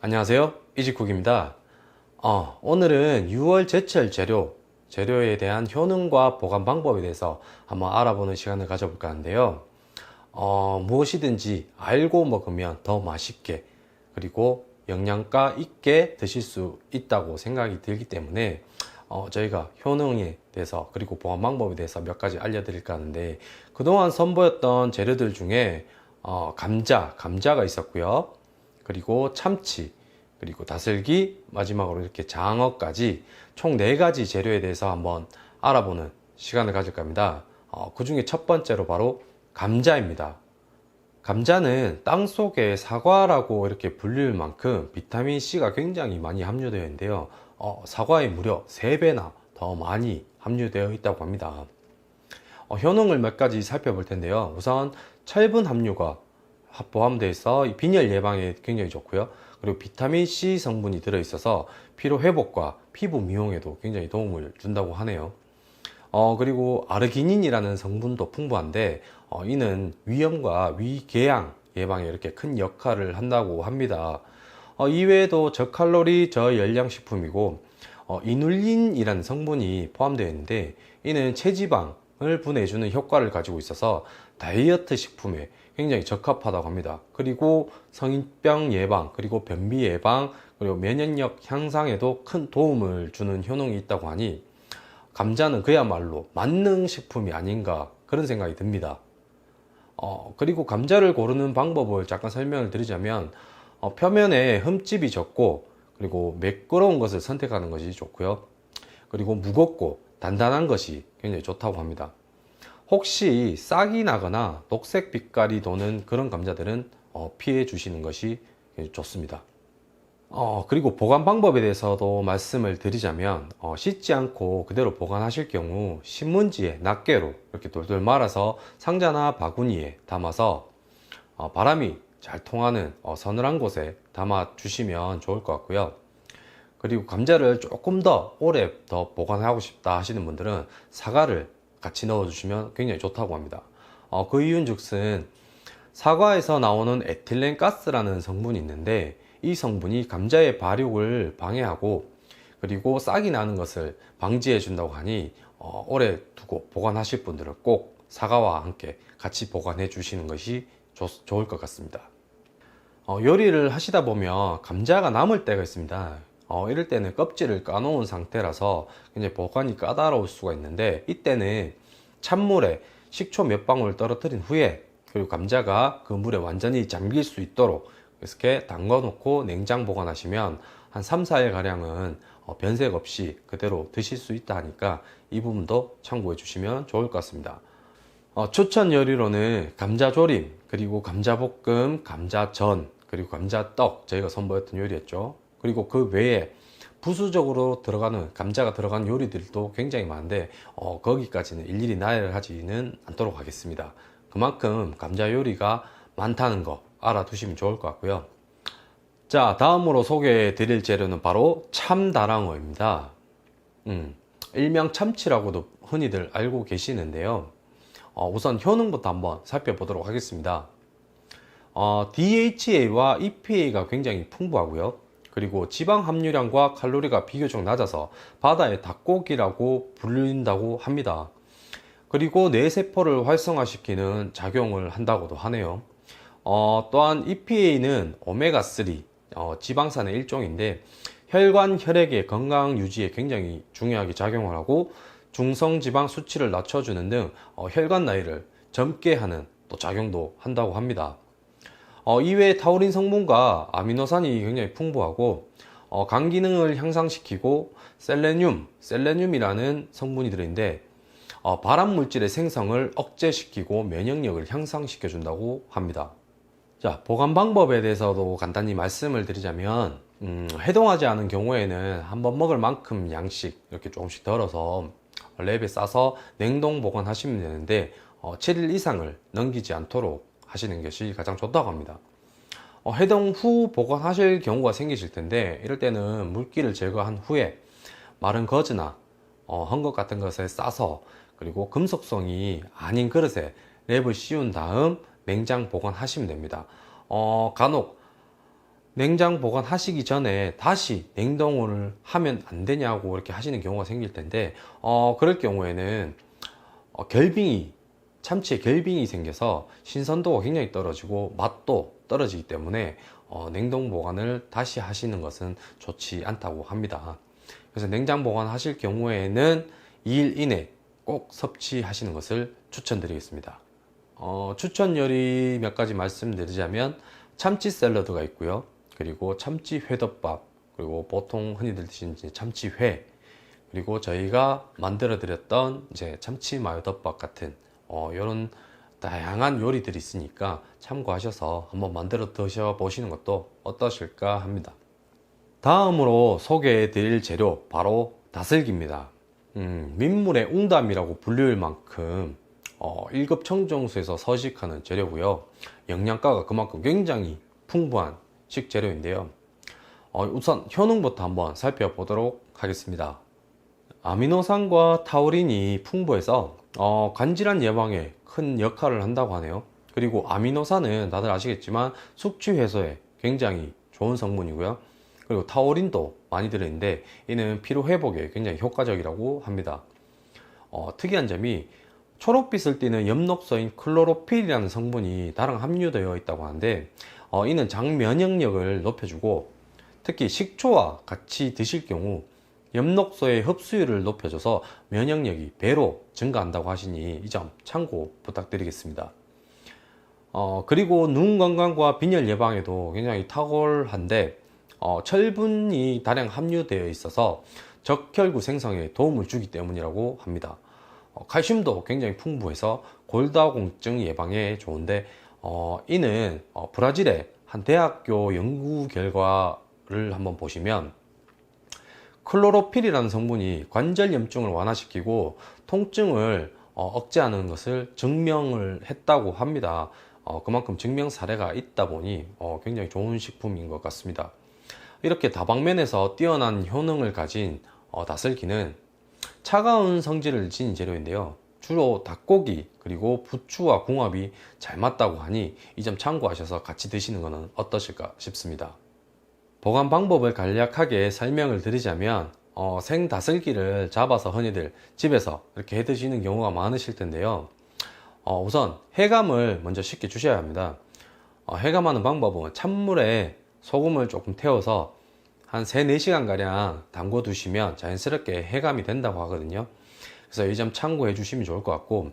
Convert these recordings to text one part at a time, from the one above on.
안녕하세요, 이직국입니다. 오늘은 6월 제철 재료에 대한 효능과 보관 방법에 대해서 한번 알아보는 시간을 가져볼까 하는데요. 무엇이든지 알고 먹으면 더 맛있게 그리고 영양가 있게 드실 수 있다고 생각이 들기 때문에 저희가 효능에 대해서 그리고 보관 방법에 대해서 몇 가지 알려드릴까 하는데, 그동안 선보였던 재료들 중에 감자가 있었고요. 그리고 참치, 그리고 다슬기, 마지막으로 이렇게 장어까지 총 4가지 재료에 대해서 한번 알아보는 시간을 가질까 합니다. 그 중에 첫 번째로 바로 감자입니다. 감자는 땅속의 사과라고 이렇게 불릴 만큼 비타민C가 굉장히 많이 함유되어 있는데요. 사과에 무려 3배나 더 많이 함유되어 있다고 합니다. 효능을 몇 가지 살펴볼 텐데요. 우선 철분 함유가 포함되어 있어 빈혈 예방에 굉장히 좋고요. 그리고 비타민C 성분이 들어있어서 피로 회복과 피부 미용에도 굉장히 도움을 준다고 하네요. 그리고 아르기닌이라는 성분도 풍부한데, 이는 위염과 위궤양 예방에 이렇게 큰 역할을 한다고 합니다. 이외에도 저칼로리 저열량 식품이고, 이눌린이라는 성분이 포함되어 있는데, 이는 체지방을 분해해주는 효과를 가지고 있어서 다이어트 식품에 굉장히 적합하다고 합니다. 그리고 성인병 예방, 그리고 변비 예방, 그리고 면역력 향상에도 큰 도움을 주는 효능이 있다고 하니 감자는 그야말로 만능식품이 아닌가 그런 생각이 듭니다. 그리고 감자를 고르는 방법을 잠깐 설명을 드리자면, 표면에 흠집이 적고 그리고 매끄러운 것을 선택하는 것이 좋고요. 그리고 무겁고 단단한 것이 굉장히 좋다고 합니다. 혹시 싹이 나거나 녹색 빛깔이 도는 그런 감자들은 피해 주시는 것이 좋습니다. 그리고 보관 방법에 대해서도 말씀을 드리자면, 씻지 않고 그대로 보관하실 경우 신문지에 낱개로 이렇게 돌돌 말아서 상자나 바구니에 담아서 바람이 잘 통하는 서늘한 곳에 담아 주시면 좋을 것 같고요. 그리고 감자를 조금 더 오래 더 보관하고 싶다 하시는 분들은 사과를 같이 넣어주시면 굉장히 좋다고 합니다. 그 이유는 즉슨 사과에서 나오는 에틸렌 가스라는 성분이 있는데, 이 성분이 감자의 발육을 방해하고 그리고 싹이 나는 것을 방지해 준다고 하니, 오래 두고 보관하실 분들은 꼭 사과와 함께 같이 보관해 주시는 것이 좋을 것 같습니다. 요리를 하시다 보면 감자가 남을 때가 있습니다. 이럴 때는 껍질을 까놓은 상태라서 굉장히 보관이 까다로울 수가 있는데, 이때는 찬물에 식초 몇 방울 떨어뜨린 후에, 그리고 감자가 그 물에 완전히 잠길 수 있도록 이렇게 담가 놓고 냉장 보관하시면 한 3, 4일 가량은 변색 없이 그대로 드실 수 있다 하니까 이 부분도 참고해 주시면 좋을 것 같습니다. 추천 요리로는 감자조림, 그리고 감자볶음, 감자전, 그리고 감자떡, 저희가 선보였던 요리였죠. 그리고 그 외에 부수적으로 들어가는 감자가 들어간 요리들도 굉장히 많은데, 거기까지는 일일이 나열을 하지는 않도록 하겠습니다. 그만큼 감자 요리가 많다는 거 알아두시면 좋을 것 같고요. 자, 다음으로 소개해 드릴 재료는 바로 참다랑어입니다. 일명 참치라고도 흔히들 알고 계시는데요. 우선 효능부터 한번 살펴보도록 하겠습니다. DHA와 EPA가 굉장히 풍부하고요. 그리고 지방 함유량과 칼로리가 비교적 낮아서 바다의 닭고기라고 불린다고 합니다. 그리고 뇌세포를 활성화시키는 작용을 한다고도 하네요. 또한 EPA는 오메가3 지방산의 일종인데, 혈관 혈액의 건강 유지에 굉장히 중요하게 작용을 하고 중성지방 수치를 낮춰주는 등 혈관 나이를 젊게 하는 또 작용도 한다고 합니다. 이외에 타우린 성분과 아미노산이 굉장히 풍부하고 간 기능을 향상시키고 셀레늄이라는 성분이 들어있는데, 발암 물질의 생성을 억제시키고 면역력을 향상시켜 준다고 합니다. 자, 보관 방법에 대해서도 간단히 말씀을 드리자면, 해동하지 않은 경우에는 한번 먹을 만큼 양씩 이렇게 조금씩 덜어서 랩에 싸서 냉동 보관하시면 되는데, 7일 이상을 넘기지 않도록 하시는 것이 가장 좋다고 합니다. 해동 후 보관하실 경우가 생기실 텐데, 이럴 때는 물기를 제거한 후에 마른 거즈나 헝겊 같은 것에 싸서, 그리고 금속성이 아닌 그릇에 랩을 씌운 다음 냉장 보관하시면 됩니다. 간혹 냉장 보관하시기 전에 다시 냉동을 하면 안 되냐고 이렇게 하시는 경우가 생길 텐데, 그럴 경우에는 참치에 결빙이 생겨서 신선도가 굉장히 떨어지고 맛도 떨어지기 때문에 냉동 보관을 다시 하시는 것은 좋지 않다고 합니다. 그래서 냉장 보관하실 경우에는 2일 이내 꼭 섭취하시는 것을 추천드리겠습니다. 추천 요리 몇 가지 말씀드리자면 참치 샐러드가 있고요. 그리고 참치 회덮밥, 그리고 보통 흔히들 드시는 참치회, 그리고 저희가 만들어 드렸던 이제 참치 마요덮밥 같은 이런 다양한 요리들이 있으니까 참고하셔서 한번 만들어 드셔 보시는 것도 어떠실까 합니다. 다음으로 소개해 드릴 재료 바로 다슬기입니다. 민물의 웅담이라고 불릴 만큼 1급 청정수에서 서식하는 재료고요. 영양가가 그만큼 굉장히 풍부한 식재료인데요. 우선 효능부터 한번 살펴보도록 하겠습니다. 아미노산과 타우린이 풍부해서 간질환 예방에 큰 역할을 한다고 하네요. 그리고 아미노산은 다들 아시겠지만 숙취 해소에 굉장히 좋은 성분이고요. 그리고 타우린도 많이 들어있는데 이는 피로 회복에 굉장히 효과적이라고 합니다. 특이한 점이 초록빛을 띠는 엽록소인 클로로필이라는 성분이 다량 함유되어 있다고 하는데 이는 장 면역력을 높여주고 특히 식초와 같이 드실 경우 엽록소의 흡수율을 높여줘서 면역력이 배로 증가한다고 하시니 이 점 참고 부탁드리겠습니다. 그리고 눈 건강과 빈혈 예방에도 굉장히 탁월한데 철분이 다량 함유되어 있어서 적혈구 생성에 도움을 주기 때문이라고 합니다. 칼슘도 굉장히 풍부해서 골다공증 예방에 좋은데 이는 브라질의 한 대학교 연구 결과를 한번 보시면 클로로필이라는 성분이 관절 염증을 완화시키고 통증을 억제하는 것을 증명을 했다고 합니다. 그만큼 증명 사례가 있다 보니 굉장히 좋은 식품인 것 같습니다. 이렇게 다방면에서 뛰어난 효능을 가진 다슬기는 차가운 성질을 지닌 재료인데요. 주로 닭고기 그리고 부추와 궁합이 잘 맞다고 하니 이 점 참고하셔서 같이 드시는 것은 어떠실까 싶습니다. 보관 방법을 간략하게 설명을 드리자면 생 다슬기를 잡아서 흔히들 집에서 이렇게 해 드시는 경우가 많으실 텐데요. 우선 해감을 먼저 쉽게 주셔야 합니다. 해감하는 방법은 찬물에 소금을 조금 태워서 한 3, 4시간 가량 담궈 두시면 자연스럽게 해감이 된다고 하거든요. 그래서 이 점 참고해 주시면 좋을 것 같고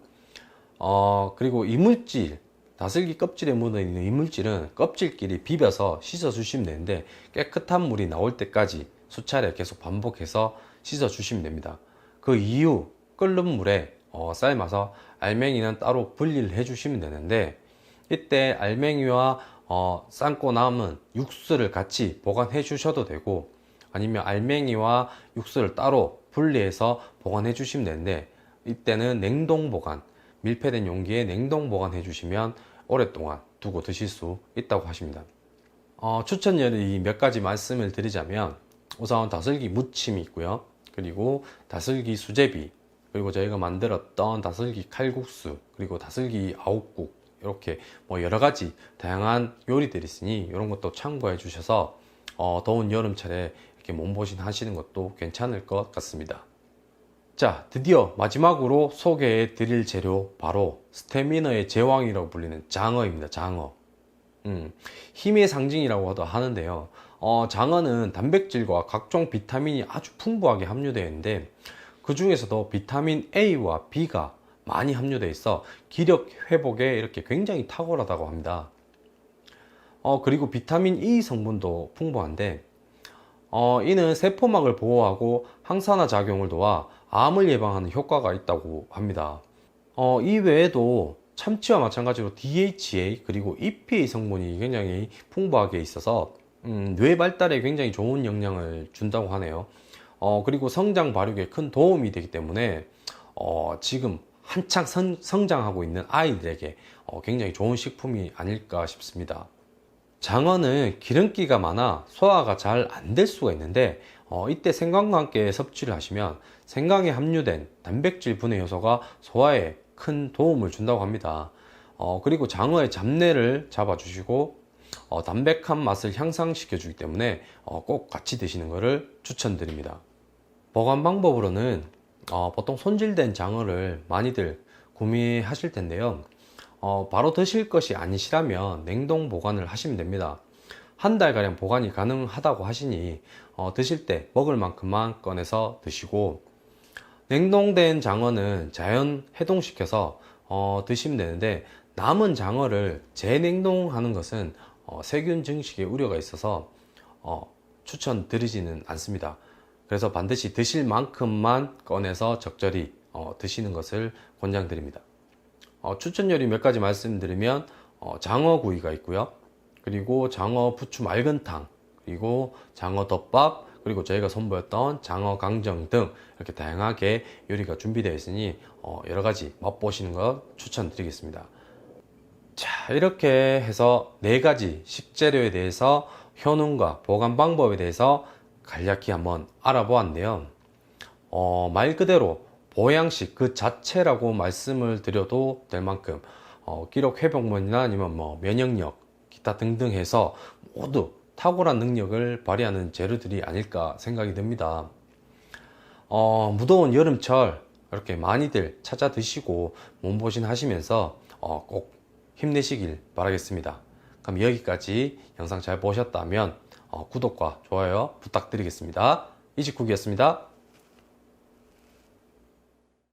그리고 이물질, 다슬기 껍질에 묻어있는 이물질은 껍질끼리 비벼서 씻어 주시면 되는데 깨끗한 물이 나올 때까지 수차례 계속 반복해서 씻어 주시면 됩니다. 그 이후 끓는 물에 삶아서 알맹이는 따로 분리를 해 주시면 되는데 이때 알맹이와 삶고 남은 육수를 같이 보관해 주셔도 되고 아니면 알맹이와 육수를 따로 분리해서 보관해 주시면 되는데 이때는 냉동 보관, 밀폐된 용기에 냉동 보관해 주시면 오랫동안 두고 드실 수 있다고 하십니다. 추천 요리 몇 가지 말씀을 드리자면 우선 다슬기 무침이 있고요. 그리고 다슬기 수제비, 그리고 저희가 만들었던 다슬기 칼국수, 그리고 다슬기 아욱국, 이렇게 여러 가지 다양한 요리들이 있으니 이런 것도 참고해 주셔서 더운 여름철에 이렇게 몸보신 하시는 것도 괜찮을 것 같습니다. 자, 드디어 마지막으로 소개해 드릴 재료 바로 스태미너의 제왕이라고 불리는 장어입니다. 장어. 힘의 상징이라고도 하는데요. 장어는 단백질과 각종 비타민이 아주 풍부하게 함유되어 있는데 그 중에서도 비타민 A와 B가 많이 함유되어 있어 기력 회복에 이렇게 굉장히 탁월하다고 합니다. 그리고 비타민 E 성분도 풍부한데 이는 세포막을 보호하고 항산화 작용을 도와 암을 예방하는 효과가 있다고 합니다. 이 외에도 참치와 마찬가지로 DHA 그리고 EPA 성분이 굉장히 풍부하게 있어서 뇌 발달에 굉장히 좋은 영향을 준다고 하네요. 그리고 성장 발육에 큰 도움이 되기 때문에 지금 한창 성장하고 있는 아이들에게 굉장히 좋은 식품이 아닐까 싶습니다. 장어는 기름기가 많아 소화가 잘 안 될 수가 있는데 이때 생강과 함께 섭취를 하시면 생강에 함유된 단백질 분해 요소가 소화에 큰 도움을 준다고 합니다. 그리고 장어의 잡내를 잡아주시고 담백한 맛을 향상시켜 주기 때문에 꼭 같이 드시는 것을 추천드립니다. 보관 방법으로는 보통 손질된 장어를 많이들 구매하실 텐데요. 바로 드실 것이 아니시라면 냉동 보관을 하시면 됩니다. 한 달가량 보관이 가능하다고 하시니 드실 때 먹을 만큼만 꺼내서 드시고, 냉동된 장어는 자연 해동시켜서 드시면 되는데, 남은 장어를 재냉동하는 것은 세균 증식의 우려가 있어서 추천드리지는 않습니다. 그래서 반드시 드실 만큼만 꺼내서 적절히 드시는 것을 권장드립니다. 추천 요리 몇 가지 말씀드리면 장어 구이가 있고요. 그리고 장어 부추 맑은탕, 그리고 장어 덮밥, 그리고 저희가 선보였던 장어 강정 등 이렇게 다양하게 요리가 준비되어 있으니 여러 가지 맛보시는 것 추천드리겠습니다. 자, 이렇게 해서 4가지 식재료에 대해서 효능과 보관 방법에 대해서 간략히 한번 알아보았는데요. 말 그대로 보양식 그 자체라고 말씀을 드려도 될 만큼 기록 회복력이나 아니면 면역력, 기타 등등 해서 모두 탁월한 능력을 발휘하는 재료들이 아닐까 생각이 듭니다. 무더운 여름철 이렇게 많이들 찾아 드시고 몸보신 하시면서 꼭 힘내시길 바라겠습니다. 그럼 여기까지 영상 잘 보셨다면 구독과 좋아요 부탁드리겠습니다. 이직국이었습니다.